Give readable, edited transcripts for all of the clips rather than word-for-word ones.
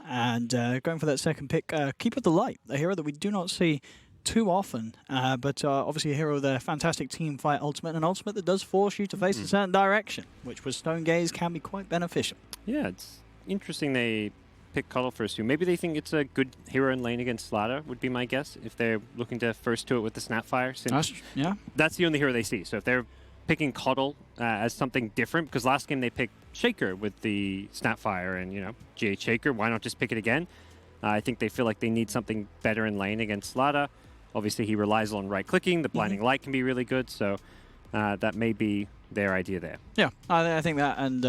And going for that second pick, Keeper of the Light, a hero that we do not see too often, but obviously a hero with a fantastic team fight ultimate, and an ultimate that does force you to face a certain direction, which with Stone Gaze can be quite beneficial. Yeah, it's interesting they pick Cuddle first too. Maybe they think it's a good hero in lane against Slaughter, would be my guess, if they're looking to first to it with the Snapfire. Yeah. That's the only hero they see. So if they're picking Cuddle as something different, because last game they picked Shaker with the Snapfire and, you know, GH Shaker, why not just pick it again? I think they feel like they need something better in lane against Slaughter. Obviously, he relies on right-clicking. The blinding light can be really good, so that may be their idea there. Yeah, I think that, and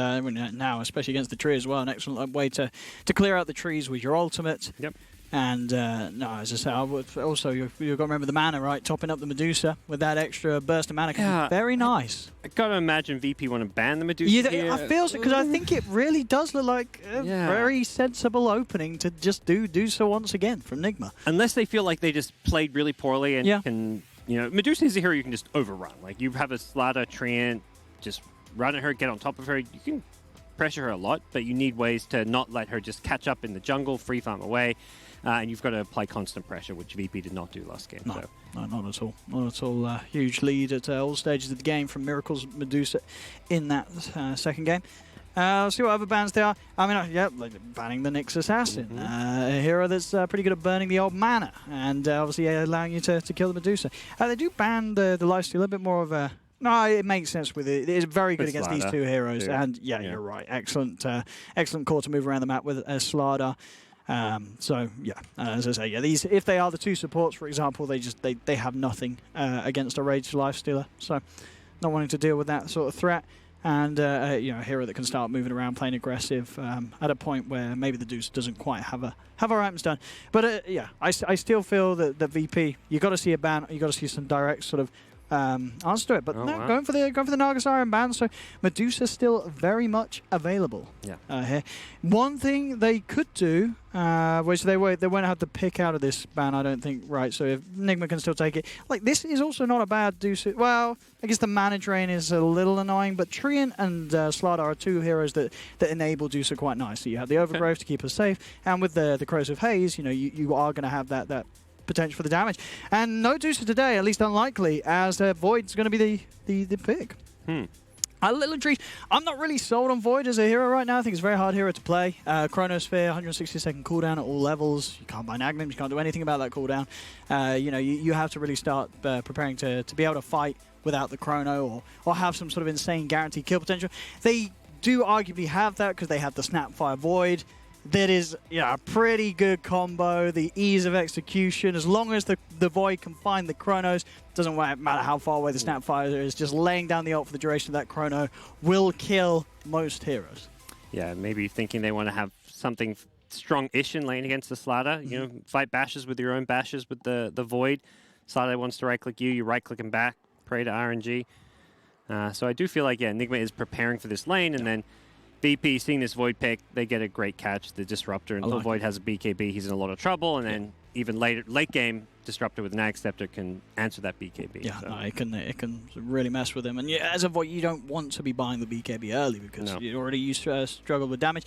now, especially against the tree as well, an excellent way to clear out the trees with your ultimate. Yep. And, no, as I say, also, you've got to remember the mana, right? Topping up the Medusa with that extra burst of mana can be very nice. I got to imagine VP want to ban the Medusa here. I feel so, because I think it really does look like a very sensible opening to just do so once again from Nigma. Unless they feel like they just played really poorly and can, you know, Medusa is a hero you can just overrun. Like, you have a Slaughter Treant, just run at her, get on top of her. You can pressure her a lot, but you need ways to not let her just catch up in the jungle, free farm away. And you've got to apply constant pressure, which VP did not do last game. No, so. no, not at all. Not at all. Huge lead at all stages of the game from Miracle's Medusa in that second game. See what other bans there are. I mean, yeah, like banning the Nyx Assassin, a hero that's pretty good at burning the old mana and obviously allowing you to kill the Medusa. They do ban the lifesteal, a bit more of a... No, it makes sense with it. It is very good against these two heroes. And yeah, you're right. Excellent excellent call to move around the map with Slaughter. So yeah, as I say, yeah, these, if they are the two supports, for example, they have nothing against a raged lifestealer. So not wanting to deal with that sort of threat. And you know, a hero that can start moving around, playing aggressive at a point where maybe the Deuce doesn't quite have our items done. But yeah, I still feel that VP, you got to see a ban, you got to see some direct sort of answer to it. But going for the Nagasarian ban, so Medusa still very much available. Yeah. Here, one thing they could do, which they won't have to pick out of this ban, I don't think. Right. So if Nigma can still take it, like this is also not a bad Deuce. Well, I guess the mana drain is a little annoying, but Treant and Slaughter are two heroes that enable Deuce quite nicely. You have the Overgrowth to keep us safe, and with the Corrosive Haze, you know, you are going to have that potential for the damage. And no Deucer today, at least unlikely, as Void's going to be the pick. A little intrigued. I'm not really sold on Void as a hero right now. I think it's a very hard hero to play. Chronosphere, 160-second cooldown at all levels. You can't buy Nagnum, you can't do anything about that cooldown. You know, you have to really start preparing to be able to fight without the Chrono or have some sort of insane guaranteed kill potential. They do arguably have that because they have the Snapfire Void. That is, yeah, a pretty good combo. The ease of execution, as long as the Void can find the Chronos, doesn't matter how far away the Snapfire is, just laying down the ult for the duration of that Chrono will kill most heroes. Yeah, maybe thinking they want to have something strong-ish in lane against the Slaughter. You know, fight bashes with your own bashes with the Void. Slaughter wants to right-click you right-click him back, pray to RNG. So I do feel like, yeah, Nigma is preparing for this lane, and then VP, seeing this Void pick, they get a great catch, the Disruptor. Until Void has a BKB, he's in a lot of trouble, and then even late game, Disruptor with Nag Scepter can answer that BKB. Yeah, so. No, it can really mess with him. And yeah, as a Void, you don't want to be buying the BKB early because you already struggled with damage.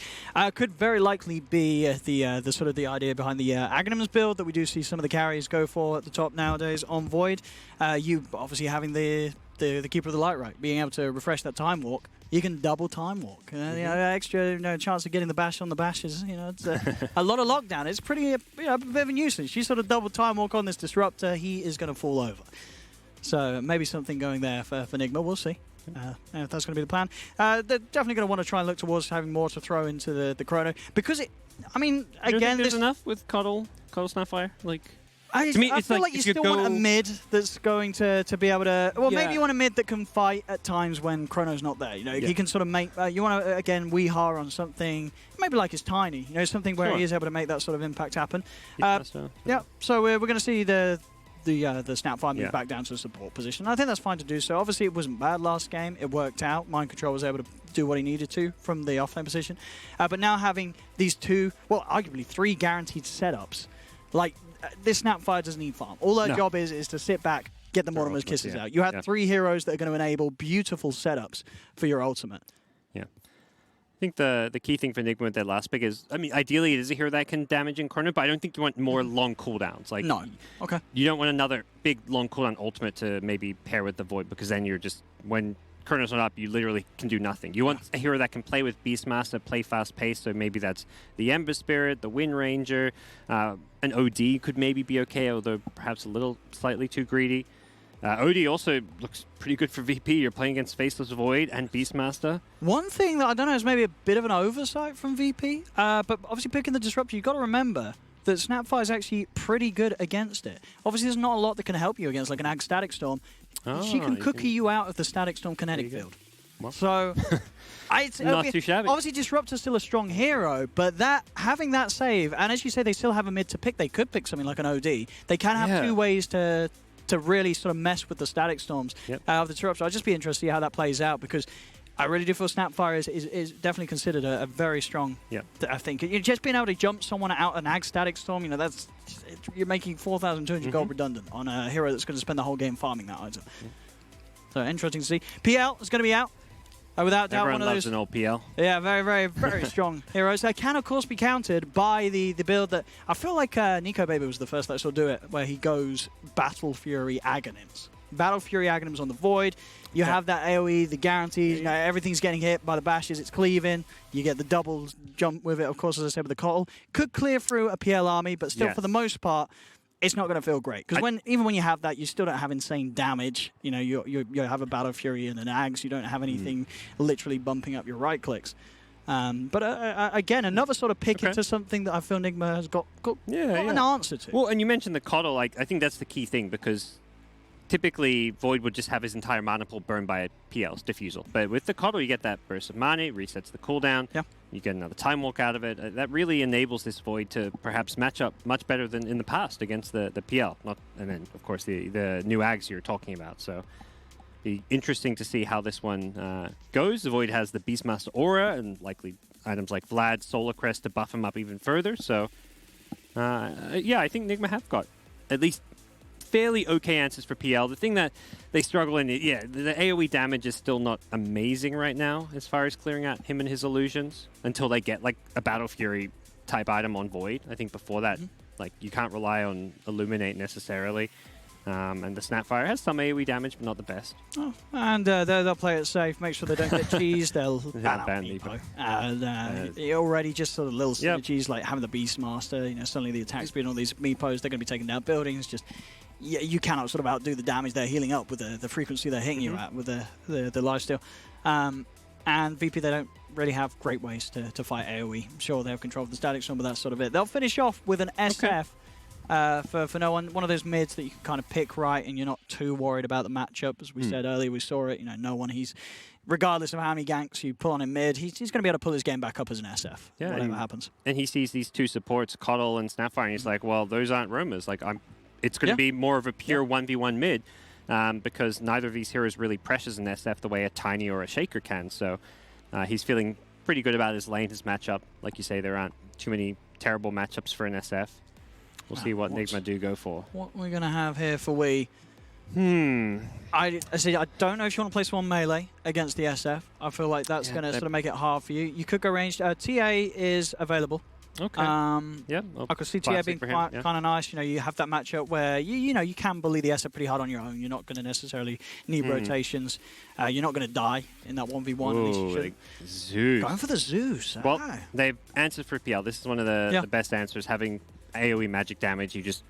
Could very likely be the sort of the idea behind the Aghanims build that we do see some of the carries go for at the top nowadays on Void. You obviously having the Keeper of the Light, right, being able to refresh that Time Walk. You can double Time Walk. You know, extra chance of getting the bash on the bashes. You know, it's a lot of lockdown. It's pretty, a bit of a nuisance. You sort of double Time Walk on this Disruptor, he is going to fall over. So maybe something going there for Nigma. We'll see. If that's going to be the plan. They're definitely going to want to try and look towards having more to throw into the Chrono. Because I mean, again, there's enough with Cuddle Snapfire? Like... I feel like you still want a mid that's going to be able to... Well, maybe you want a mid that can fight at times when Chrono's not there. You know, he can sort of make... you want to, again, Weehar on something, maybe like his Tiny. You know, something where he is able to make that sort of impact happen. Yeah, so we're going to see the Snapfire move back down to the support position. I think that's fine to do so. Obviously, it wasn't bad last game. It worked out. Mind Control was able to do what he needed to from the offlane position. But now having these two, well, arguably 3 guaranteed setups, like... this Snapfire doesn't need farm. All their job is to sit back, get the Mortimer's Kisses out. You have 3 heroes that are going to enable beautiful setups for your ultimate. Yeah. I think the key thing for Nigma with their last pick is, I mean, ideally it is a hero that can damage in Chrono, but I don't think you want more long cooldowns. Like, no. Okay. You don't want another big long cooldown ultimate to maybe pair with the Void, because then you're just, when Chrono's not up, you literally can do nothing. You want a hero that can play with Beastmaster, play fast pace, so maybe that's the Ember Spirit, the Wind Ranger, an OD could maybe be okay, although perhaps a little slightly too greedy. OD also looks pretty good for VP. You're playing against Faceless Void and Beastmaster. One thing that I don't know is maybe a bit of an oversight from VP, but obviously picking the Disruptor, you've got to remember that Snapfire is actually pretty good against it. Obviously, there's not a lot that can help you against, like an Ag Static Storm. She can cookie you out of the Static Storm kinetic field. Well. So, not too shabby. Obviously, Disruptor's still a strong hero, but having that save, and as you say, they still have a mid to pick. They could pick something like an OD. They can have two ways to really sort of mess with the Static Storms of the Disruptor. I'd just be interested to see how that plays out, because I really do feel Snapfire is definitely considered a very strong. I think you're just being able to jump someone out an Ag Static Storm. You know, you're making 4,200 gold redundant on a hero that's going to spend the whole game farming that item. So interesting to see. PL is going to be out. Without doubt, everyone one of loves those. an old PL. Yeah, very, very, very strong heroes. They can, of course, be countered by the build that I feel like Nico Baby was the first that I saw do it, where he goes Battle Fury Aghanim's. Battle Fury Aghanim's on the Void. You have that AoE, the guarantees. You know, everything's getting hit by the bashes. It's cleaving. You get the double jump with it, of course, as I said, with the Cottle. Could clear through a PL army, but still, for the most part, it's not going to feel great, because even when you have that, you still don't have insane damage. You know, you have a Battle Fury and an Ags. You don't have anything literally bumping up your right clicks. But again, another sort of pick into something that I feel Nigma has got an answer to. Well, and you mentioned the Cottle. Like, I think that's the key thing, because typically Void would just have his entire mana pool burned by a PL's Diffusal. But with the Cottle, you get that burst of mana, it resets the cooldown. You get another Time Walk out of it. That really enables this Void to perhaps match up much better than in the past against the PL. And then, of course, the new Ags you're talking about. So be interesting to see how this one goes. The Void has the Beastmaster Aura and likely items like Vlad's Solar Crest to buff him up even further. So, yeah, I think Nigma have got at least fairly okay answers for PL. The thing that they struggle in, the AoE damage is still not amazing right now as far as clearing out him and his illusions until they get like a Battle Fury type item on Void. I think before that, like, you can't rely on Illuminate necessarily. And the Snapfire has some AoE damage, but not the best. Oh, and they'll play it safe, make sure they don't get cheese. They'll ban out Meepo. And already just sort of little synergies, like having the Beastmaster, you know, suddenly the attack speed on all these Meepos, they're going to be taking down buildings. Just you cannot sort of outdo the damage they're healing up with the frequency they're hitting you at with the lifesteal. And VP, they don't really have great ways to fight AoE. I'm sure they have control of the Static Storm, but that's sort of it. They'll finish off with an SF. For no one of those mids that you can kind of pick right, and you're not too worried about the matchup. As we said earlier, we saw it. You know, no one. Regardless of how many ganks you pull on him mid, he's going to be able to pull his game back up as an SF. Whatever happens. And he sees these two supports, Cottle and Snapfire, and he's like, well, those aren't roamers. Like, it's going to be more of a pure 1v1 mid, because neither of these heroes really pressures an SF the way a Tiny or a Shaker can. So he's feeling pretty good about his lane, his matchup. Like you say, there aren't too many terrible matchups for an SF. We'll see what Nigma do go for. What we're going to have here for I don't know if you want to play someone melee against the SF. I feel like that's going to sort of make it hard for you. You could go ranged. TA is available. Okay. I could see TA being kind of nice. You know, you have that matchup where you can bully the SF pretty hard on your own. You're not going to necessarily need rotations. You're not going to die in that 1v1. Ooh, at least you should. like Zeus. Going for the Zeus. Well, they've answered for PL. This is one of the best answers. Having AoE magic damage, you just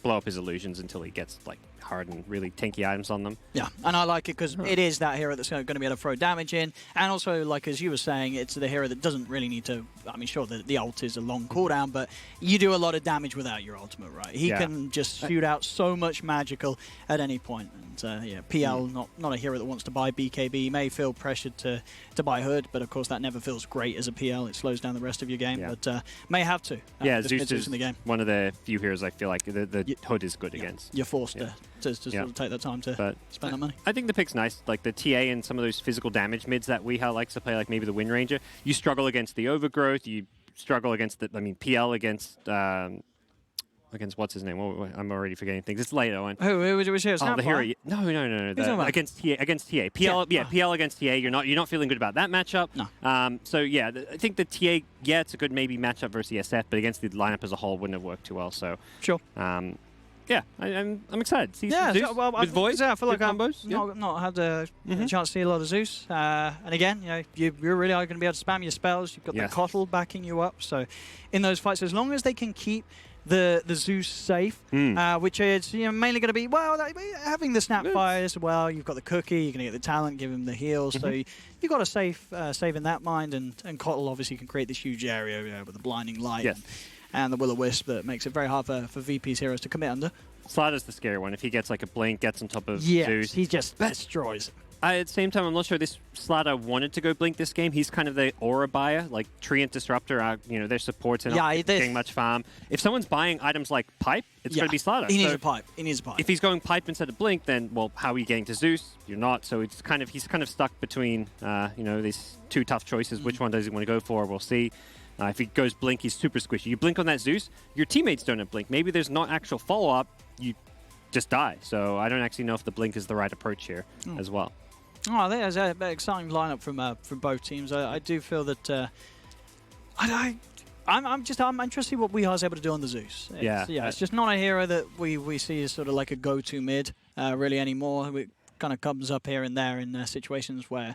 blow up his illusions until he gets like hardened, really tanky items on them. Yeah, and I like it because it is that hero that's going to be able to throw damage in, and also, like as you were saying, it's the hero that doesn't really need to. I mean, sure, the ult is a long cooldown, but you do a lot of damage without your ultimate, right? He can just shoot out so much magical at any point. And PL not a hero that wants to buy BKB. He may feel pressured to buy Hood, but of course that never feels great as a PL. It slows down the rest of your game, but may have to. Zeus is in the game. One of the few heroes I feel like the Hood is good against. You're forced to sort of take that time to spend that money. I think the pick's nice, like the TA and some of those physical damage mids that Weeha likes to play, like maybe the Wind Ranger. You struggle against the Overgrowth, you struggle against PL against against what's his name? I'm already forgetting things. It's later on. Who was here? Oh, the hero. No. Against TA. PL. Yeah, PL against TA. You're not feeling good about that matchup. No. So yeah, I think the TA. Yeah, it's a good maybe matchup versus SF, but against the lineup as a whole, wouldn't have worked too well. So sure. Yeah, I'm excited. See yeah, Zeus well, with Void. I feel like I've combos. not had a chance to see a lot of Zeus. And again, you really are going to be able to spam your spells. You've got the Kotl backing you up. So in those fights, as long as they can keep the Zeus safe, which is mainly going to be having the Snapfire as well. You've got the cookie. You're going to get the talent, give him the heals. So you've got a save in that mind, and Kotl obviously can create this huge area with the blinding light. Yes. And the Will-O-Wisp that makes it very hard for VP's heroes to commit under. Slider's the scary one. If he gets like a blink, gets on top of Zeus. He just destroys it. At the same time, I'm not sure this Slider wanted to go blink this game. He's kind of the aura buyer, like Treant Disruptor are, their supports and not getting much farm. If someone's buying items like Pipe, it's going to be Slider. He needs a Pipe. If he's going Pipe instead of Blink, then, well, how are you getting to Zeus? You're not. So he's kind of stuck between, these two tough choices. Which one does he want to go for? We'll see. If he goes Blink, he's super squishy. You blink on that Zeus, your teammates don't have Blink. Maybe there's not actual follow-up. You just die. So I don't actually know if the Blink is the right approach here as well. Oh, there's an exciting lineup from both teams. I do feel that I'm interested to see what WeHa is able to do on the Zeus. It's just not a hero that we see as sort of like a go-to mid really anymore. It kind of comes up here and there in situations where,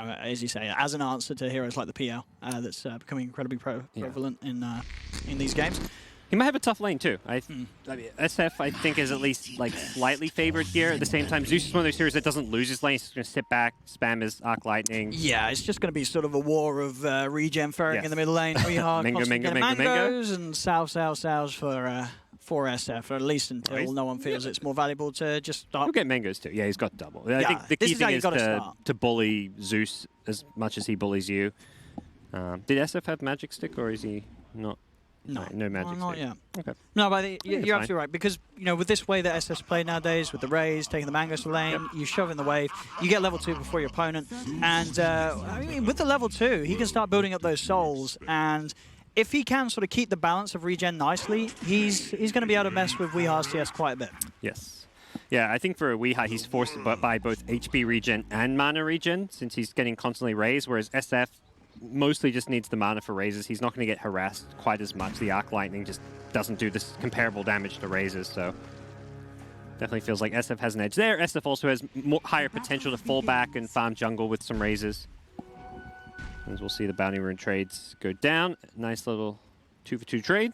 as you say, as an answer to heroes like the PL, that's becoming incredibly prevalent in these games. He might have a tough lane too. I mean, SF, I think, is at least like slightly favored here. At the same time, Zeus is one of those heroes that doesn't lose his lane. He's going to sit back, spam his Arc Lightning. Yeah, it's just going to be sort of a war of regen ferring in the middle lane. We are mangoes and sows for SF, or at least until no one feels it's more valuable to just start. He'll get mangoes too. Yeah, he's got double. I think the key thing is to bully Zeus as much as he bullies you. Did SF have Magic Stick, or is he not? No magic. Not yet. Okay. No, but you're absolutely right, because with this way that SF's played nowadays, with the Rays taking the mangoes to lane, you shove in the wave, you get level 2 before your opponent, and with the level 2, he can start building up those souls, and if he can sort of keep the balance of regen nicely, he's going to be able to mess with WeHa's TS quite a bit. Yes. Yeah, I think for WeHa, he's forced to buy both HP regen and mana regen, since he's getting constantly raised, whereas SF mostly just needs the mana for raises. He's not going to get harassed quite as much. The Arc Lightning just doesn't do this comparable damage to raises, so definitely feels like SF has an edge there. SF also has higher potential to fall back and farm jungle with some raises. As we'll see the bounty rune trades go down. Nice little 2-for-2 trade.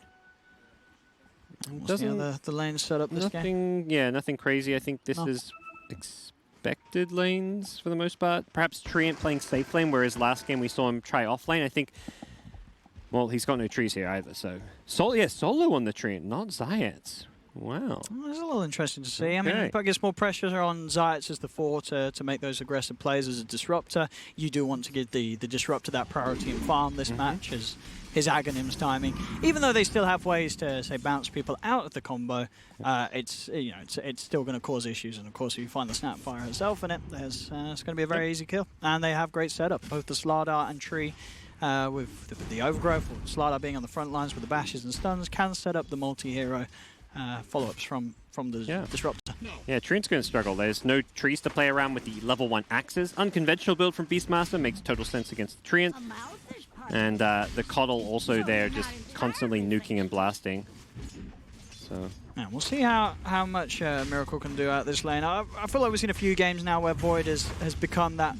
We'll see how the lane's set up this game. Yeah, nothing crazy. I think this is expected lanes for the most part. Perhaps Treant playing safe lane, whereas last game we saw him try off lane. I think, well, he's got no trees here either, so. Solo on the Treant, not Zayats. Wow. Well, it's a little interesting to see. I mean, it gets more pressure on Zayats as the 4 to make those aggressive plays as a disruptor. You do want to give the disruptor that priority and farm this match as his Aghanim's timing. Even though they still have ways to, say, bounce people out of the combo, it's still going to cause issues. And of course, if you find the Snapfire herself in it, it's going to be a very easy kill. And they have great setup. Both the Slardar and Tree with the Overgrowth, or Slardar being on the front lines with the bashes and stuns, can set up the multi-hero follow-ups from the Disruptor. Yeah, Treant's going to struggle. There's no trees to play around with the level 1 axes. Unconventional build from Beastmaster makes total sense against Treant. And the Kotl also there, just constantly nuking and blasting. So yeah, we'll see how much Miracle can do out this lane. I feel like we've seen a few games now where Void has become that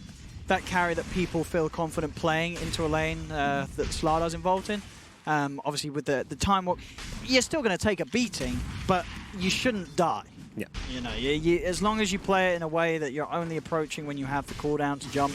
carry that people feel confident playing into a lane that Slardar's involved in. Obviously, with the time walk, you're still going to take a beating, but you shouldn't die. Yeah. As long as you play it in a way that you're only approaching when you have the cooldown to jump,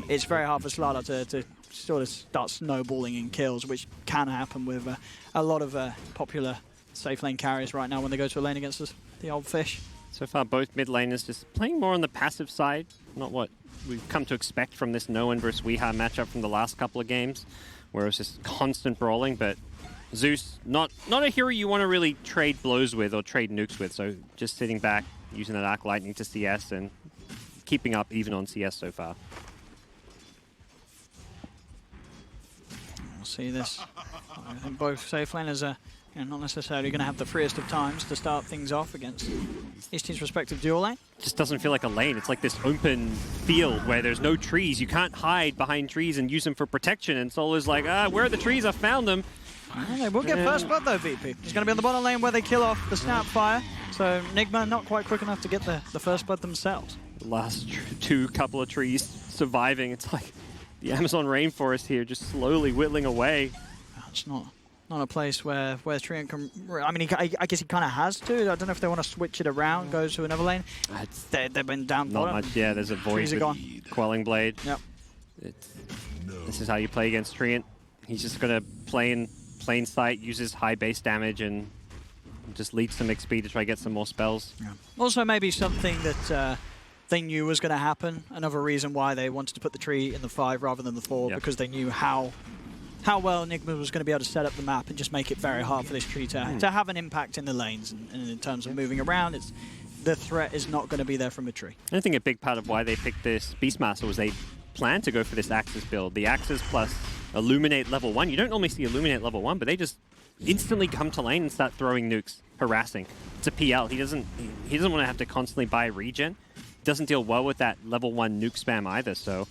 it's very hard for Slardar to sort of start snowballing in kills, which can happen with a lot of popular safe lane carries right now when they go to a lane against us, the old fish. So far, both mid laners just playing more on the passive side, not what we've come to expect from this No One versus WeHa matchup from the last couple of games, where it was just constant brawling. But Zeus, not a hero you want to really trade blows with or trade nukes with, so just sitting back, using that Arc Lightning to CS and keeping up even on CS so far. We'll see this I think both safe laners are not necessarily going to have the freest of times to start things off against each team's respective dual lane. Just doesn't feel like a lane. It's like this open field where there's no trees. You can't hide behind trees and use them for protection. And Solo's like, where are the trees? I found them. Well, they will get first blood though, VP. He's going to be on the bottom lane where they kill off the Snapfire. So Nigma not quite quick enough to get the first blood themselves. The last couple of trees surviving. It's like the Amazon rainforest here just slowly whittling away. It's not a place where Trian can... I mean, I guess he kind of has to. I don't know if they want to switch it around, go to another lane. They've been down Not bottom. much, yeah. There's a void with Quelling Blade. Yep. This is how you play against Trian. He's just going to play in plain sight, uses high base damage, and just leads some XP to try to get some more spells. Yeah. Also, maybe something that they knew was going to happen. Another reason why they wanted to put the tree in the 5 rather than the 4, because they knew how well Nigma was going to be able to set up the map and just make it very hard for this tree to have an impact in the lanes. And in terms of moving around, the threat is not going to be there from a tree. I think a big part of why they picked this Beastmaster was they planned to go for this Axis build. The Axis plus Illuminate level 1. You don't normally see Illuminate level 1, but they just instantly come to lane and start throwing nukes, harassing. It's a PL. He doesn't want to have to constantly buy regen. Doesn't deal well with that level 1 nuke spam either, so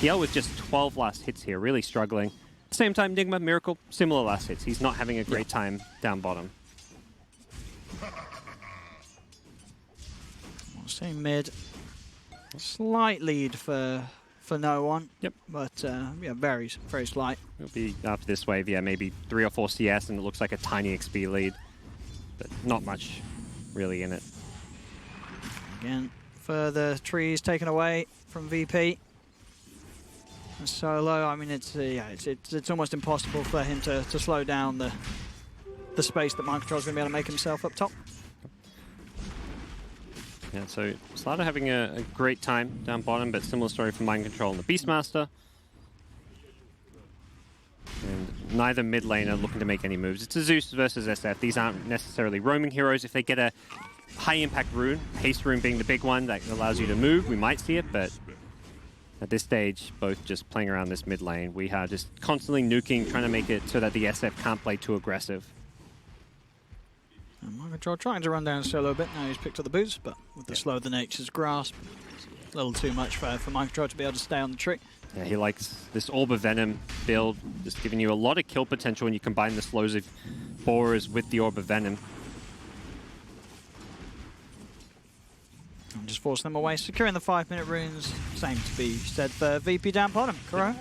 PL with just 12 last hits here, really struggling. Same time, Nigma, Miracle, similar last hits. He's not having a great time down bottom. We'll see mid. Slight lead for no one. Yep. But yeah, very slight. It'll be after this wave, yeah, maybe 3 or 4 CS, and it looks like a tiny XP lead. But not much really in it. Again, further trees taken away from VP. Solo, I mean, it's almost impossible for him to slow down the space that Mind Control's going to be able to make himself up top. Yeah, so Slaughter having a great time down bottom, but similar story for Mind Control and the Beastmaster. And neither mid lane are looking to make any moves. It's a Zeus versus SF. These aren't necessarily roaming heroes. If they get a high impact rune, haste rune being the big one that allows you to move, we might see it, but at this stage, both just playing around this mid lane. We are just constantly nuking, trying to make it so that the SF can't play too aggressive. And Mind Control trying to run down Solo a bit. Now he's picked up the boost, but with the slow of the nature's grasp, it's a little too much for Mind Control to be able to stay on the tree. Yeah, he likes this Orb of Venom build, just giving you a lot of kill potential when you combine the slows of Borers with the Orb of Venom. And just force them away, securing the 5-minute runes. Same to be said for VP down bottom. Kuro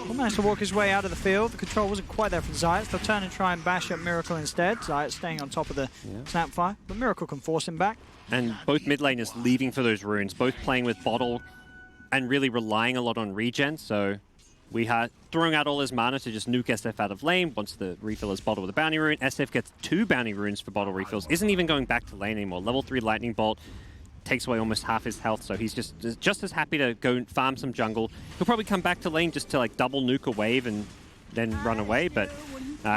will manage to walk his way out of the field. The control wasn't quite there from Zayat. They'll turn and try and bash at Miracle instead. Zayat staying on top of the Snapfire, but Miracle can force him back. And both mid laners leaving for those runes, both playing with Bottle and really relying a lot on regen. So we are throwing out all his mana to just nuke SF out of lane. Once the refill is Bottle with a bounty rune, SF gets 2 bounty runes for Bottle refills. Isn't even going back to lane anymore. Level 3 Lightning Bolt takes away almost half his health, so he's just as happy to go and farm some jungle. He'll probably come back to lane just to like double nuke a wave and then run away, but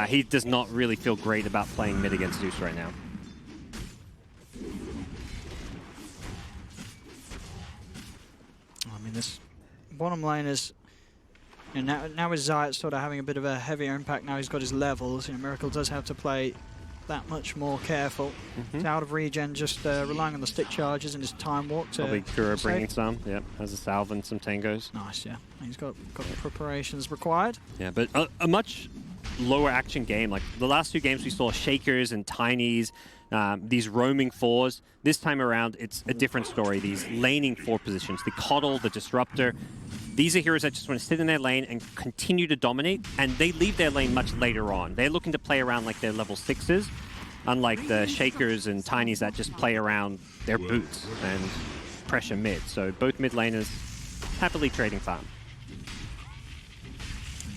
he does not really feel great about playing mid against Zeus right now. I mean, this bottom lane is... You know, now with Zayat sort of having a bit of a heavier impact, now he's got his levels. You know, Miracle does have to play that much more careful. He's out of regen, just relying on the stick charges and his time walk to... Probably Kuro bringing some, yep, has a salve and some tangos. Nice, yeah. He's got the preparations required. Yeah, but a much lower action game. Like the last 2 games we saw Shakers and Tinies, these roaming 4s. This time around, it's a different story. These laning 4 positions, the Coddle, the Disruptor. These are heroes that just want to sit in their lane and continue to dominate, and they leave their lane much later on. They're looking to play around like their level 6s, unlike the Shakers and Tinies that just play around their boots and pressure mid. So both mid laners happily trading farm.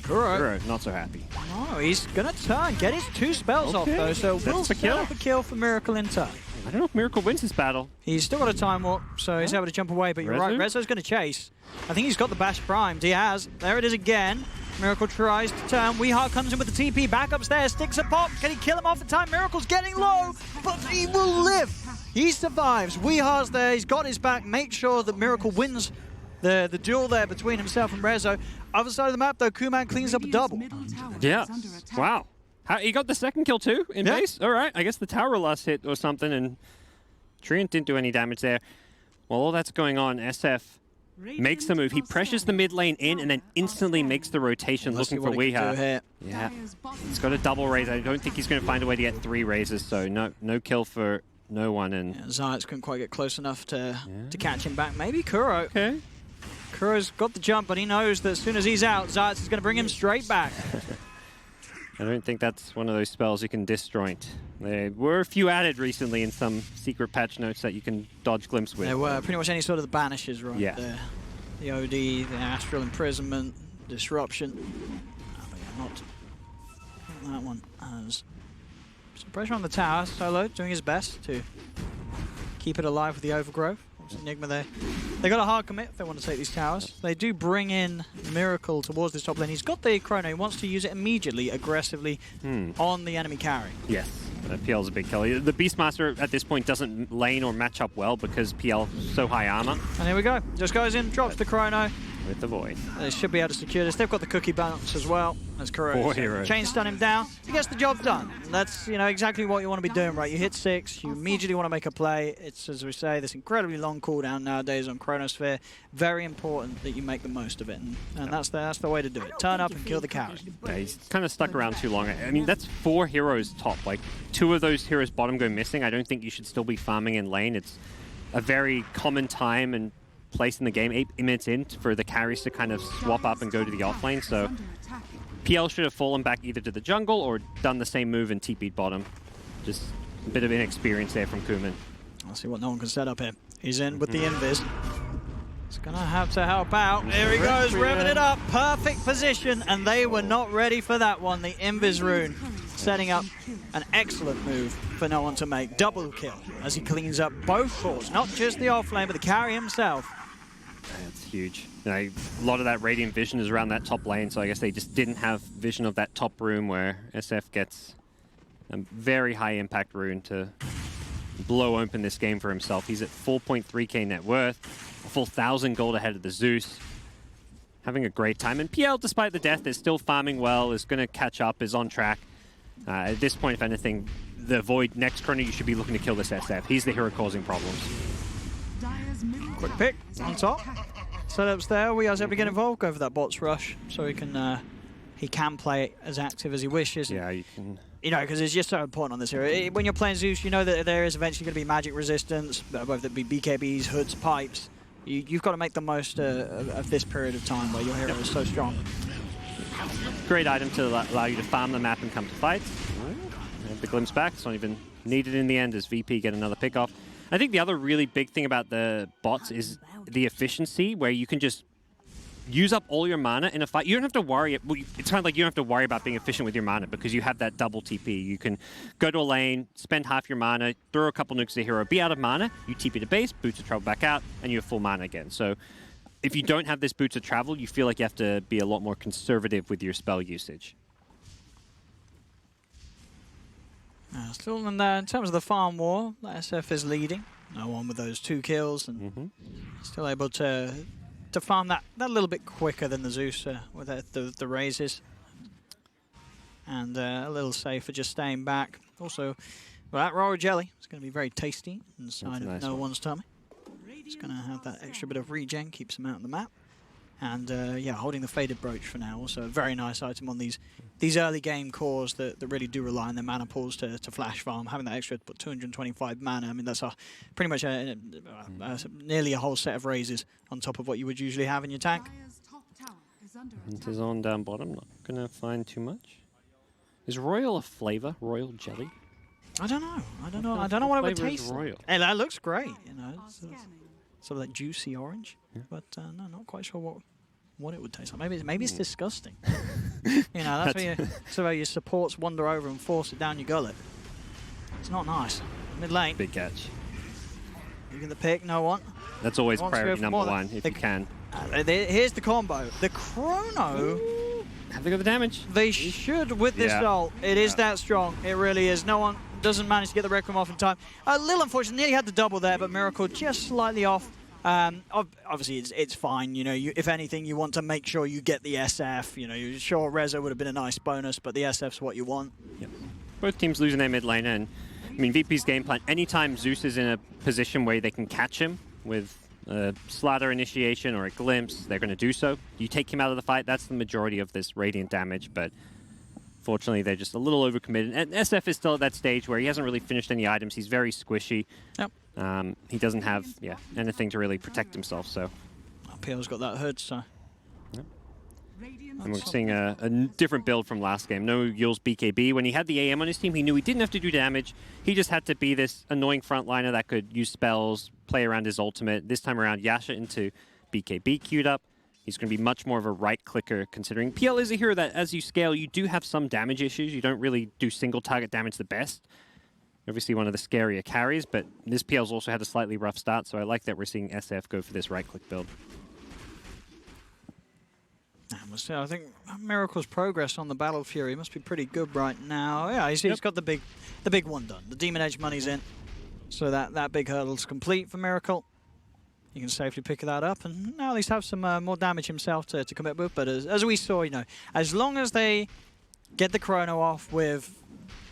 Kuro not so happy. Oh, he's going to turn, get his 2 spells off though, so we'll set up a kill for Miracle in turn. I don't know if Miracle wins this battle. He's still got a time walk, so he's able to jump away, but you're right, Rezo's going to chase. I think he's got the bash primed. He has. There it is again. Miracle tries to turn. WeHeart comes in with the TP back upstairs, sticks a pop. Can he kill him off in time? Miracle's getting low, but he will live. He survives. WeHeart's there. He's got his back. Make sure that Miracle wins the duel there between himself and Rezo. Other side of the map, though, Kuman cleans up a double. Yeah. Wow. He got the second kill too in base? All right. I guess the tower last hit or something, and Treant didn't do any damage there. While all that's going on, SF makes the move. He pressures the mid lane in and then instantly makes the rotation looking for Weeha. Yeah. He's got a double raise. I don't think he's going to find a way to get 3 raises, so no kill for no one. And Zayats couldn't quite get close enough to catch him back. Maybe Kuro. Okay. Kuro's got the jump, but he knows that as soon as he's out, Zayats is going to bring him straight back. I don't think that's one of those spells you can disjoint. There were a few added recently in some secret patch notes that you can dodge glimpse with. There were pretty much any sort of the banishes right there. The OD, the Astral Imprisonment, Disruption. But yeah, not that one. Has some pressure on the tower. Solo doing his best to keep it alive with the Overgrowth. Nigma there. They got a hard commit if they want to take these towers. They do bring in Miracle towards this top lane. He's got the Chrono. He wants to use it immediately, aggressively on the enemy carry. Yes, PL's a big kill. The Beastmaster at this point doesn't lane or match up well because PL so high armor. And here we go. Just goes in, drops the Chrono. With the Void. They should be able to secure this. They've got the cookie bounce as well as Kuro. 4 heroes. Chain stun him down. He gets the job done. And that's exactly what you want to be doing, right? You hit 6, you immediately want to make a play. It's, as we say, this incredibly long cooldown nowadays on Chronosphere. Very important that you make the most of it, and that's the way to do it. Turn up and kill the carry. Yeah, he's kind of stuck around too long. I mean, that's 4 heroes top. Like 2 of those heroes bottom go missing. I don't think you should still be farming in lane. It's a very common time and place in the game, 8 minutes in, for the carries to kind of swap up and go to the offlane. So PL should have fallen back either to the jungle or done the same move and TP'd bottom. Just a bit of inexperience there from Kuman. I'll see what no one can set up here. He's in with the invis. He's gonna have to help out. There he goes, revving it up. Perfect position, and they were not ready for that one. The invis rune setting up an excellent move for no one to make. Double kill as he cleans up both cores, not just the offlane, but the carry himself. That's huge. A lot of that Radiant Vision is around that top lane, so I guess they just didn't have vision of that top room where SF gets a very high impact rune to blow open this game for himself. He's at 4.3k net worth, a full 1,000 gold ahead of the Zeus. Having a great time. And PL, despite the death, is still farming well, is going to catch up, is on track. At this point, if anything, the Void next Chrono, you should be looking to kill this SF. He's the hero causing problems. Quick pick on top. Setups there. We are able to get involved. Go for that bots rush, so he can play as active as he wishes. Yeah, you can. Because it's just so important on this hero. When you're playing Zeus, you know that there is eventually going to be magic resistance, whether it be BKBs, hoods, pipes. You've got to make the most of this period of time where your hero is so strong. Great item to allow you to farm the map and come to fights. The glimpse back. It's not even needed in the end as VP get another pick off. I think the other really big thing about the bots is the efficiency, where you can just use up all your mana in a fight. You don't have to worry. It's kind of like you don't have to worry about being efficient with your mana because you have that double TP. You can go to a lane, spend half your mana, throw a couple nukes at a hero, be out of mana, you TP to base, boots of travel back out, and you have full mana again. So if you don't have this boots of travel, you feel like you have to be a lot more conservative with your spell usage. Still in terms of the farm war, SF is leading. No one with those 2 kills, and still able to farm that little bit quicker than the Zeus with the raises. And a little safer just staying back. Also, well, that raw jelly is going to be very tasty inside of no one's tummy. It's going to have that extra bit of regen, keeps him out of the map. And yeah, holding the Faded Brooch for now. Also a very nice item on these early game cores that really do rely on their mana pools to flash farm. Having that extra 225 mana, I mean, that's pretty much nearly a whole set of raises on top of what you would usually have in your tank. It is on down bottom, not going to find too much. Is Royal a flavor? Royal jelly? I don't know. I don't know what it would taste like. Hey, that looks great, sort of that juicy orange, but no, not quite sure what it would taste like. Maybe it's disgusting. That's where your supports wander over and force it down your gullet. It's not nice. Mid lane. Big catch. Looking the pick, no one. That's always priority number 1 if you can. Here's the combo. The Chrono. Have they got the damage? They should with this ult. It is that strong. It really is. No one doesn't manage to get the Requiem off in time. A little unfortunate. Nearly had the double there, but Miracle just slightly off Obviously, it's fine. You know, if anything, you want to make sure you get the SF. You know, sure, Reza would have been a nice bonus, but the SF's what you want. Yep. Both teams losing their mid laner, and I mean, VP's game plan, anytime Zeus is in a position where they can catch him with a Slaughter initiation or a glimpse, they're going to do so. You take him out of the fight, that's the majority of this Radiant damage, but fortunately they're just a little overcommitted. And SF is still at that stage where he hasn't really finished any items, he's very squishy. Yep. He doesn't have anything to really protect himself, so. PL's got that hood, so. Yep. And we're seeing a different build from last game. No Yule's BKB. When he had the AM on his team, he knew he didn't have to do damage. He just had to be this annoying frontliner that could use spells, play around his ultimate. This time around, Yasha into BKB queued up. He's going to be much more of a right clicker, considering PL is a hero that, as you scale, you do have some damage issues. You don't really do single target damage the best. Obviously one of the scarier carries, but this PL's also had a slightly rough start, so I like that we're seeing SF go for this right click build. I think Miracle's progress on the Battle Fury must be pretty good right now. Yeah, he's got the big one done. The Demon Edge money's in, so that big hurdle's complete for Miracle. You can safely pick that up, and now at least have some more damage himself to commit with. But as we saw, you know, as long as they get the Chrono off with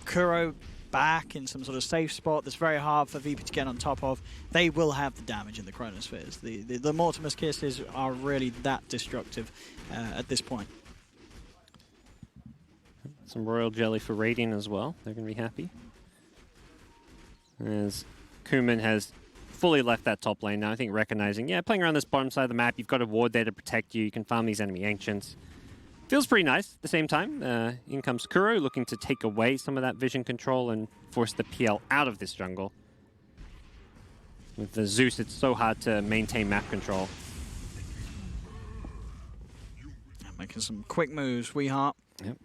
Kuro back in some sort of safe spot that's very hard for VP to get on top of, they will have the damage in the Chronospheres. The Mortimer's Kisses are really that destructive at this point. Some Royal Jelly for Radiant as well. They're going to be happy. As Kuman has fully left that top lane now, I think recognizing, playing around this bottom side of the map, you've got a ward there to protect you. You can farm these enemy Ancients. Feels pretty nice at the same time. In comes Kuro, looking to take away some of that vision control and force the PL out of this jungle. With the Zeus, it's so hard to maintain map control. Making some quick moves, Weeheart. Yep.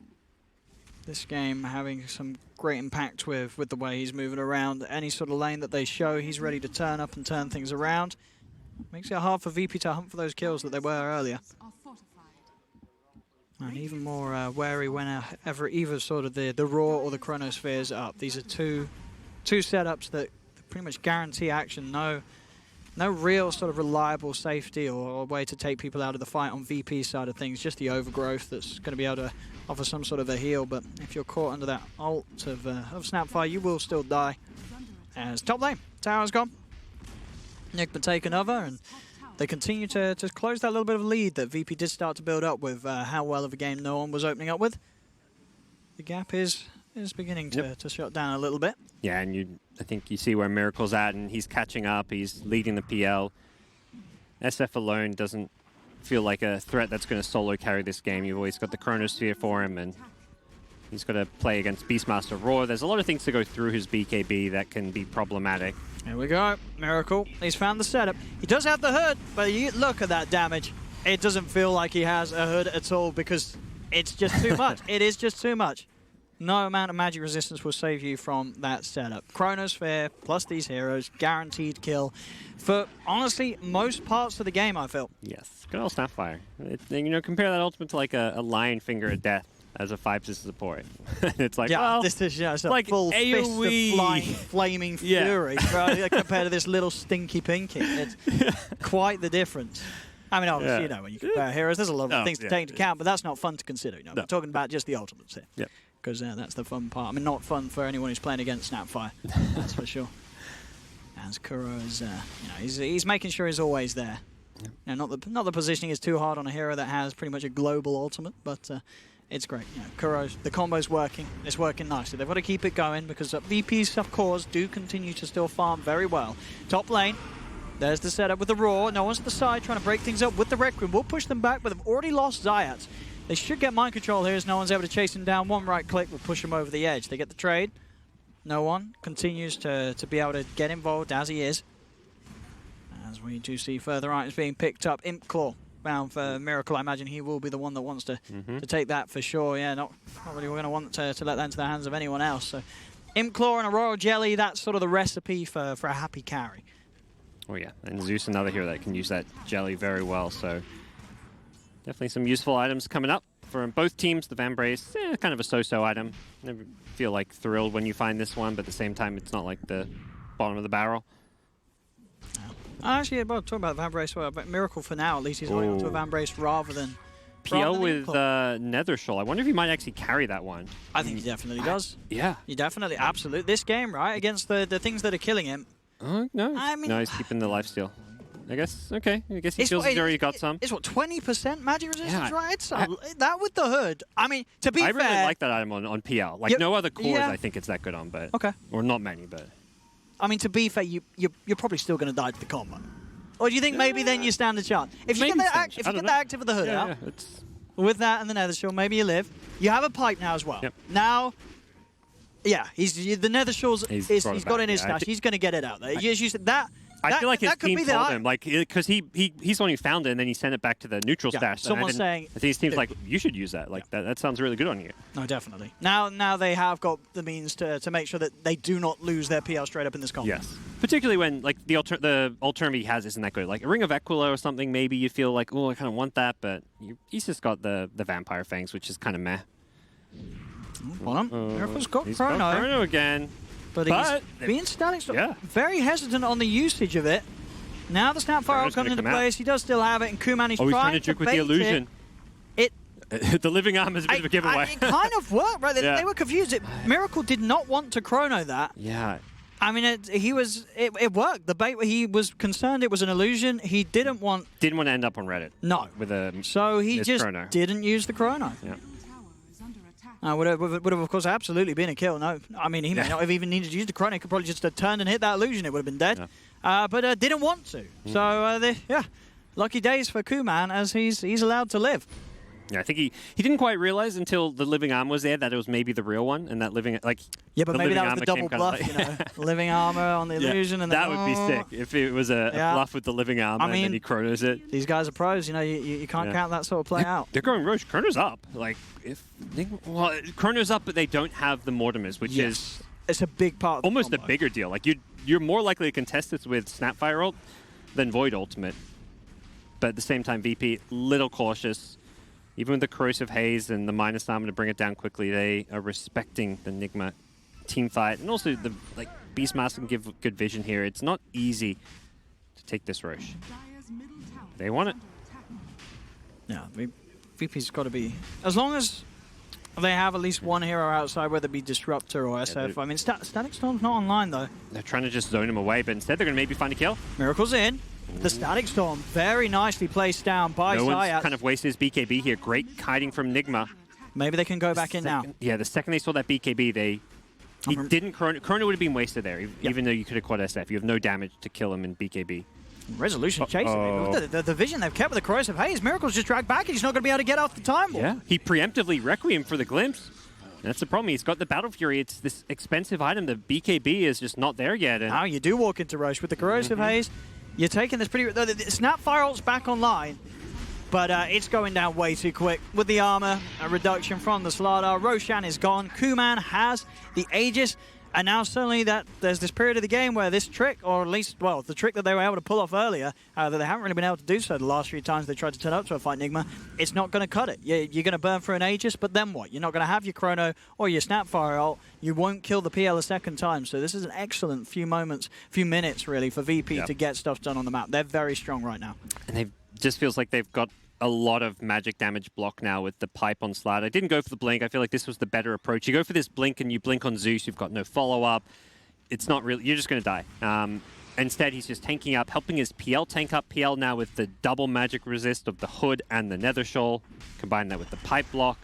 This game having some great impact with the way he's moving around. Any sort of lane that they show, he's ready to turn up and turn things around. Makes it hard for VP to hunt for those kills that they were earlier. And even more wary whenever either sort of the Raw or the Chronospheres up. These are two setups that pretty much guarantee action. No real sort of reliable safety or way to take people out of the fight on VP's side of things. Just the overgrowth that's going to be able to offer some sort of a heal. But if you're caught under that ult of Snapfire, you will still die. As top lane, tower's gone. Nigma taken over, and they continue to close that little bit of a lead that VP did start to build up with how well of a game no one was opening up with. The gap is beginning to shut down a little bit. Yeah, and I think you see where Miracle's at, and he's catching up. He's leading the PL. SF alone doesn't feel like a threat that's going to solo carry this game. You've always got the Chronosphere for him, and he's got to play against Beastmaster Roar. There's a lot of things to go through his BKB that can be problematic. Here we go, Miracle. He's found the setup. He does have the hood, but you look at that damage. It doesn't feel like he has a hood at all because it's just too much. It is just too much. No amount of magic resistance will save you from that setup. Chronosphere plus these heroes, guaranteed kill for, honestly, most parts of the game, I feel. Yes, good old Snapfire. You know, compare that ultimate to like a Lion Finger of Death as a 5 support. It's like, well, this is just a like full AoE. fist of flying, flaming fury compared to this little stinky pinky. It's quite the difference. I mean, obviously, you know, when you compare heroes, there's a lot of things to take into account, but that's not fun to consider. You know, we're talking about just the ultimates here. Yep. Because that's the fun part. I mean, not fun for anyone who's playing against Snapfire, that's for sure. As Kuro is, you know, he's making sure he's always there. Yep. You know, not the positioning is too hard on a hero that has pretty much a global ultimate, but it's great. You know, Kuro's, the combo's working. It's working nicely. They've got to keep it going because VP's of course do continue to still farm very well. Top lane. There's the setup with the Raw. No one's to the side trying to break things up with the Requiem. We'll push them back, but they've already lost Zayat. They should get mind control here as no one's able to chase him down. One right click will push him over the edge. They get the trade. No one continues to be able to get involved as he is. As we do see further items being picked up. Imp Claw bound for Miracle. I imagine he will be the one that wants to take that for sure. Yeah, not really going to want to let that into the hands of anyone else. So Imp Claw and a Royal Jelly, that's sort of the recipe for a happy carry. Oh yeah, and Zeus another hero that can use that jelly very well, so definitely some useful items coming up for both teams. The Vambrace, kind of a so-so item. Never feel like thrilled when you find this one, but at the same time, it's not like the bottom of the barrel. Actually, well, talking about Van Brace, well, but Miracle for now, at least he's holding on to a Van Brace rather than PL with Nether Shoal. I wonder if he might actually carry that one. I think he definitely does. Yeah. He definitely, absolutely. This game, right, against the things that are killing him. No. I mean, no, he's keeping the lifesteal. I guess, okay. I guess he feels he's already got some. It's what, 20% magic resistance, right? It's that with the hood. I mean, to be fair... I really like that item on PL. Like, no other cores I think it's that good on, but... Okay. Or not many, but... I mean, to be fair, you're probably still going to die to the combo. Or do you think maybe then you stand a chance? If you get the active of the hood out, with that and the Nether Shoal, maybe you live. You have a pipe now as well. Yep. Now, yeah, the Nether Shoal's he's got in his stash. He's going to get it out there. You said that. I feel like his team told him, like, because he's the one who found it, and then he sent it back to the neutral stash. Someone's saying... I think his team's like, you should use that. Like, that sounds really good on you. No, definitely. Now they have got the means to make sure that they do not lose their PL straight up in this combo. Yes. Particularly when, like, the alternative he has isn't that good. Like, a Ring of Aquila or something, maybe you feel like, oh, I kind of want that, but he's just got the Vampire Fangs, which is kind of meh. Hold on. Miracle's got He's Chrono. got Chrono again. But he's being static, very hesitant on the usage of it. Now the Snapfire ult comes into place. He does still have it, and Kuman is trying to juke with the illusion. The living arm is a bit of a giveaway. It kind of worked, right? They were confused. Miracle did not want to Chrono that. Yeah. I mean, it worked. The bait, he was concerned it was an illusion. He didn't want to end up on Reddit. No. With a so he just didn't use the Chrono. Yeah. Would have, of course, absolutely been a kill. No, I mean, he may not have even needed to use the Chrono. He could probably just have turned and hit that illusion. It would have been dead. Yeah. But didn't want to. So, lucky days for Kuman as he's allowed to live. Yeah, I think he didn't quite realize until the living arm was there that it was maybe the real one, and that living but maybe that was the double bluff, living armor on the illusion, and that would be sick if it was a bluff with the the living arm and then he chronos it. These guys are pros, you can't count that sort of play out. They're going Roche, chrono's up. Like chrono's up, but they don't have the Mortimers, which is it's a big part. Of almost a bigger deal. Like you're more likely to contest this with Snapfire ult than Void ultimate, but at the same time, VP little cautious. Even with the Corrosive Haze and the minus armor to bring it down quickly, they are respecting the Nigma team fight. And also, the Beastmaster can give good vision here. It's not easy to take this Roche. They want it. Yeah, VP's got to be... As long as they have at least one hero outside, whether it be Disruptor or SF. I mean, Static Storm's not online, though. They're trying to just zone him away, but instead they're going to maybe find a kill. Miracle's in. The Static Storm, very nicely placed down by No Zayat. one's kind of wasted his BKB here. Great hiding from Nigma. Maybe they can go back in now. Yeah, the second they saw that BKB, he didn't Chrono. Chrono would have been wasted there, even though you could have quad SF. You have no damage to kill him in BKB. Resolution chasing him. The vision they've kept with the Corrosive Haze. Miracle's just dragged back, and he's not going to be able to get off the time wall. Yeah, he preemptively Requiem for the Glimpse. That's the problem. He's got the Battle Fury. It's this expensive item. The BKB is just not there yet. And now you do walk into Roche with the Corrosive Haze. You're taking this pretty... The Snapfire ult's back online, but it's going down way too quick. With the armor, a reduction from the Slardar. Roshan is gone. Kuman has the Aegis. And now suddenly there's this period of the game where this trick, or at least, well, the trick that they were able to pull off earlier, that they haven't really been able to do so the last few times they tried to turn up to a fight Nigma, it's not going to cut it. You're going to burn through an Aegis, but then what? You're not going to have your Chrono or your Snapfire ult. You won't kill the PL a second time. So this is an excellent few minutes, really, for VP to get stuff done on the map. They're very strong right now. And they just feels like they've got a lot of magic damage block now with the pipe on Slide. I didn't go for the blink. I feel like this was the better approach. You go for this blink and you blink on Zeus. You've got no follow-up. It's not really... You're just going to die. Instead, he's just tanking up, helping his PL tank up. PL now with the double magic resist of the Hood and the Nether Shoal. Combine that with the pipe block.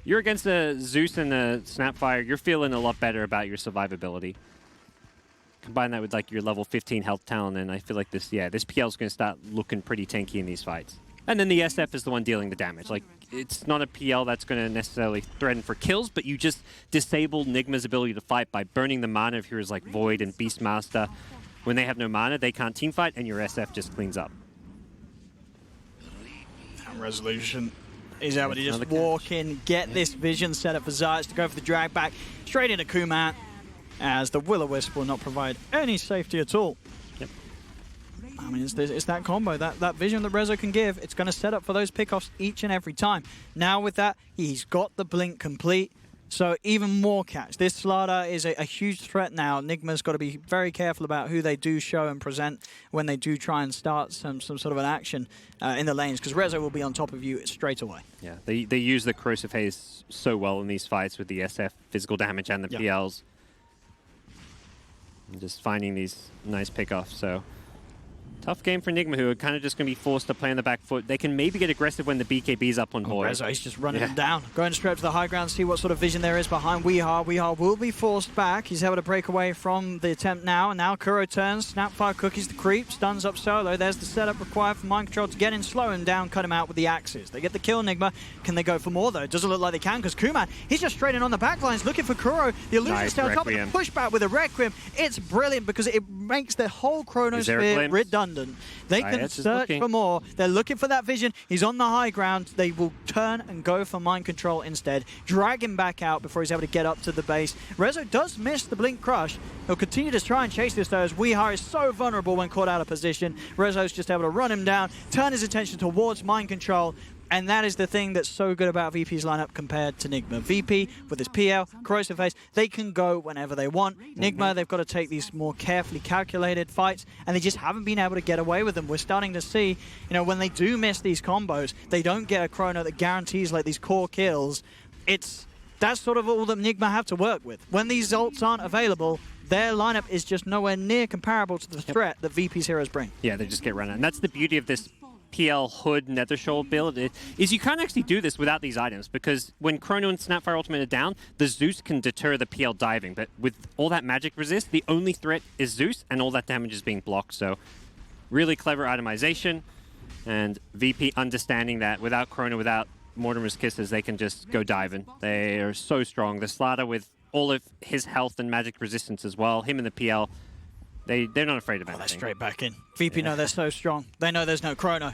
You're against a Zeus and a Snapfire. You're feeling a lot better about your survivability. Combine that with like your level 15 health talent, and I feel like this PL is going to start looking pretty tanky in these fights. And then the SF is the one dealing the damage. Like, it's not a PL that's going to necessarily threaten for kills, but you just disable Nigma's ability to fight by burning the mana of heroes like Void and Beastmaster. When they have no mana, they can't teamfight, and your SF just cleans up. Resolution is able to just walk in, get this vision set up for Zayat to go for the drag back straight into Kuman, as the Will-O-Wisp will not provide any safety at all. I mean, it's that combo, that vision that Rezo can give. It's going to set up for those pickoffs each and every time. Now with that, he's got the blink complete. So even more catch. This Slada is a huge threat now. Nigma's got to be very careful about who they do show and present when they do try and start some sort of an action in the lanes, because Rezo will be on top of you straight away. Yeah, they use the corrosive haze so well in these fights with the SF physical damage and the PLs. And just finding these nice pickoffs. So tough game for Nigma, who are kind of just going to be forced to play on the back foot. They can maybe get aggressive when the BKB's up on Void. Rezo, he's just running him down. Going straight up to the high ground, see what sort of vision there is behind Weehar. Weehar will be forced back. He's able to break away from the attempt now. And now Kuro turns, Snapfire cookies the creep, stuns up Solo. There's the setup required for Mind Control to get in, slow him down, cut him out with the axes. They get the kill, Nigma. Can they go for more, though? Doesn't look like they can, because Kuman, he's just straight in on the back lines, looking for Kuro. The illusion stay on top of the pushback with a Requiem. It's brilliant, because it makes the whole Chronosphere redundant. They can search for more. They're looking for that vision. He's on the high ground. They will turn and go for Mind Control instead. Drag him back out before he's able to get up to the base. Rezo does miss the Blink Crush. He'll continue to try and chase this, though, as Weehar is so vulnerable when caught out of position. Rezo's just able to run him down, turn his attention towards Mind Control. And that is the thing that's so good about VP's lineup compared to Nigma. VP, with his PL, corrosive haze, they can go whenever they want. Nigma, they've got to take these more carefully calculated fights, and they just haven't been able to get away with them. We're starting to see, you know, when they do miss these combos, they don't get a chrono that guarantees like these core kills. That's sort of all that Nigma have to work with. When these ults aren't available, their lineup is just nowhere near comparable to the threat that VP's heroes bring. Yeah, they just get run out. And that's the beauty of this PL Hood Nethershoal build, is you can't actually do this without these items, because when Chrono and Snapfire Ultimate are down, the Zeus can deter the PL diving, but with all that magic resist, the only threat is Zeus, and all that damage is being blocked. So really clever itemization, and VP understanding that without Chrono, without Mortimer's Kisses, they can just go diving. They are so strong. The Slada with all of his health and magic resistance as well, him and the PL, they're not afraid of anything. They're straight back in. VP know they're so strong. They know there's no Chrono.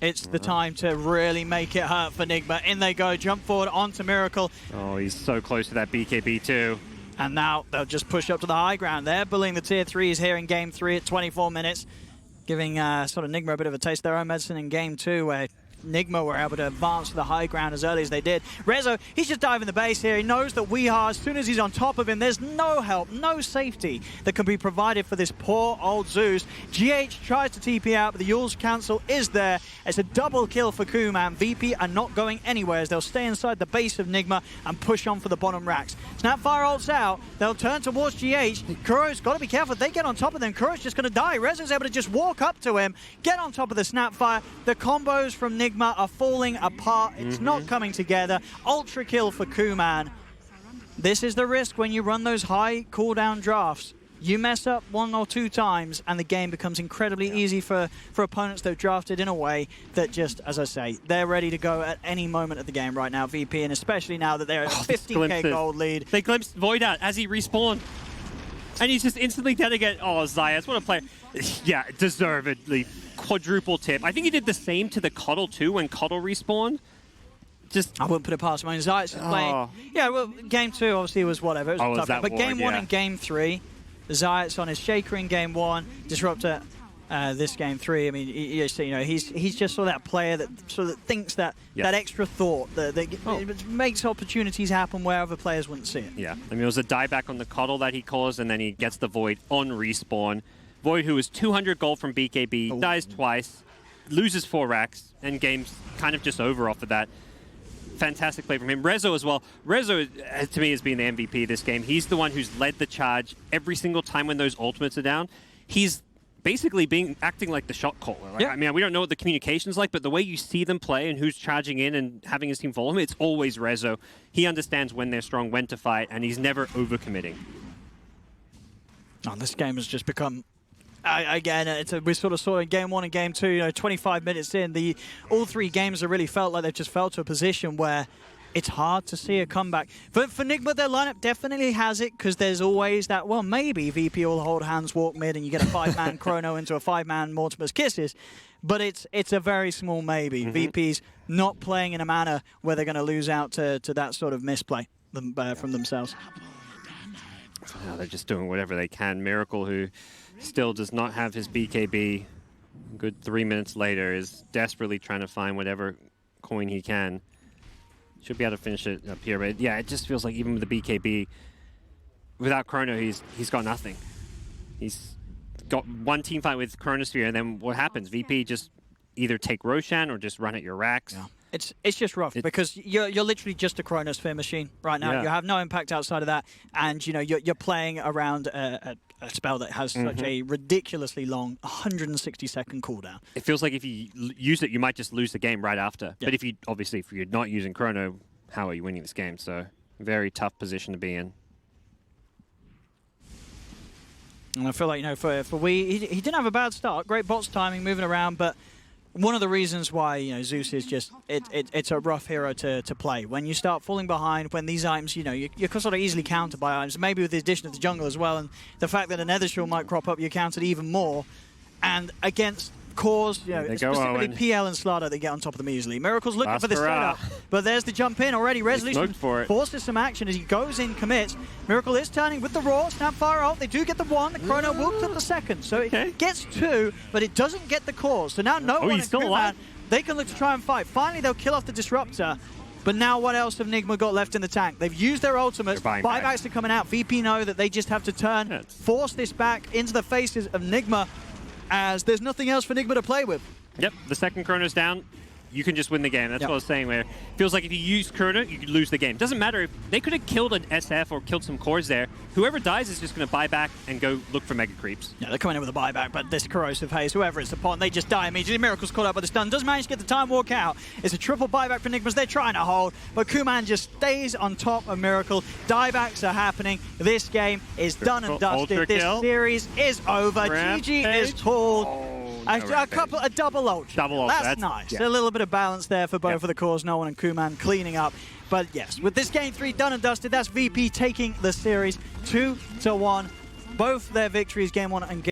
It's the time to really make it hurt for Nigma. In they go, jump forward onto Miracle. Oh, he's so close to that BKB too. And now they'll just push up to the high ground. They're bullying the tier 3s here in game 3 at 24 minutes, giving sort of Nigma a bit of a taste of their own medicine in game 2, where Nigma were able to advance to the high ground as early as they did. Rezo, he's just diving the base here. He knows that Weehar, as soon as he's on top of him, there's no help, no safety that can be provided for this poor old Zeus. GH tries to TP out, but the Yule's cancel is there. It's a double kill for Kuman. VP are not going anywhere as they'll stay inside the base of Nigma and push on for the bottom racks. Snapfire ults out. They'll turn towards GH. Kuro's got to be careful. If they get on top of them, Kuro's just going to die. Rezo's able to just walk up to him, get on top of the Snapfire. The combos from Nigma are falling apart. It's not coming together. Ultra kill for Kuman. This is the risk when you run those high cooldown drafts. You mess up 1 or 2 times and the game becomes incredibly easy for opponents that are drafted in a way that just, as I say, they're ready to go at any moment of the game right now, VP, and especially now that they're at a 15k gold lead. They glimpsed Void out as he respawned. And he's just instantly dead again. Oh, Zayas, what a player. Yeah, deservedly. Quadruple tip. I think he did the same to the Coddle too when Coddle respawned. Just I wouldn't put it past him. I mean, Zayas is playing. Yeah, well, game 2 obviously was whatever. It was tough. But game 1 and game 3, Zayas on his Shaker in game 1, Disruptor this game 3. I mean, you know, he's just sort of that player that sort of thinks that that extra thought that makes opportunities happen where other players wouldn't see it. Yeah, I mean, it was a dieback on the Coddle that he caused, and then he gets the Void on respawn. Void, who was 200 gold from BKB, dies twice, loses 4 racks, and game's kind of just over off of that. Fantastic play from him. Rezo as well. Rezo, to me, has been the MVP this game. He's the one who's led the charge every single time when those ultimates are down. He's basically acting like the shot caller. Like, I mean, we don't know what the communication's like, but the way you see them play and who's charging in and having his team follow him, it's always Rezo. He understands when they're strong, when to fight, and he's never overcommitting. Oh, this game has just become... Again, we sort of saw in game 1 and game 2, you know, 25 minutes in, all 3 games have really felt like they've just fell to a position where it's hard to see a comeback. But for Nigma, their lineup definitely has it, because there's always that, well, maybe VP will hold hands, walk mid, and you get a 5-man Chrono into a 5-man Mortimer's Kisses. But it's a very small maybe. VP's not playing in a manner where they're going to lose out to that sort of misplay from themselves. No, they're just doing whatever they can. Miracle, who still does not have his BKB, a good 3 minutes later, is desperately trying to find whatever coin he can. Should be able to finish it up here. But yeah, it just feels like even with the BKB, without Chrono, he's got nothing. He's got one team fight with Chronosphere, and then what happens? VP just either take Roshan or just run at your racks. Yeah. It's just rough because you're literally just a Chronosphere machine right now. Yeah. You have no impact outside of that, and you know you're playing around a spell that has such a ridiculously long 160-second cooldown. It feels like if you use it, you might just lose the game right after. Yeah. But if you're not using Chrono, how are you winning this game? So very tough position to be in. And I feel like, you know, for he didn't have a bad start. Great bots timing, moving around, but one of the reasons why, you know, Zeus is just, it's a rough hero to play. When you start falling behind, when these items, you know, you're sort of easily countered by items, maybe with the addition of the jungle as well, and the fact that a Nether Shield might crop up, you're countered even more. And against cores, you know, specifically PL and Slaughter, they get on top of them easily. Miracle's looking for the setup, but there's the jump in already. Resolution forces some action as he goes in, commits. Miracle is turning with the Raw, Snapfire ult. They do get the one. The Chrono will clip the second. So it gets two, but it doesn't get the cores. So now no one in Kuman, they can look to try and fight. Finally, they'll kill off the Disruptor. But now what else have Nigma got left in the tank? They've used their ultimates. Buybacks are coming out. VP know that they just have to turn, force this back into the faces of Nigma, as there's nothing else for Nigma to play with. Yep, the second Chrono's down, you can just win the game. That's what I was saying, where it feels like if you use Chrono, you could lose the game. Doesn't matter if they could have killed an SF or killed some cores there. Whoever dies is just going to buy back and go look for Mega Creeps. Yeah, they're coming in with a buyback, but this Corrosive Haze, whoever it's upon, they just die immediately. Miracle's caught up by the stun, does manage to get the time walk out. It's a triple buyback for Nigmas. They're trying to hold, but Kuman just stays on top of Miracle. Diebacks are happening. This game is done and dusted. This series is over. GG is called. A double ultra. That's nice. A little bit of balance there for both of the cores. No one and Kuman cleaning up. But yes, with this game 3 done and dusted, that's VP taking the series 2-1. Both their victories, game 1 and game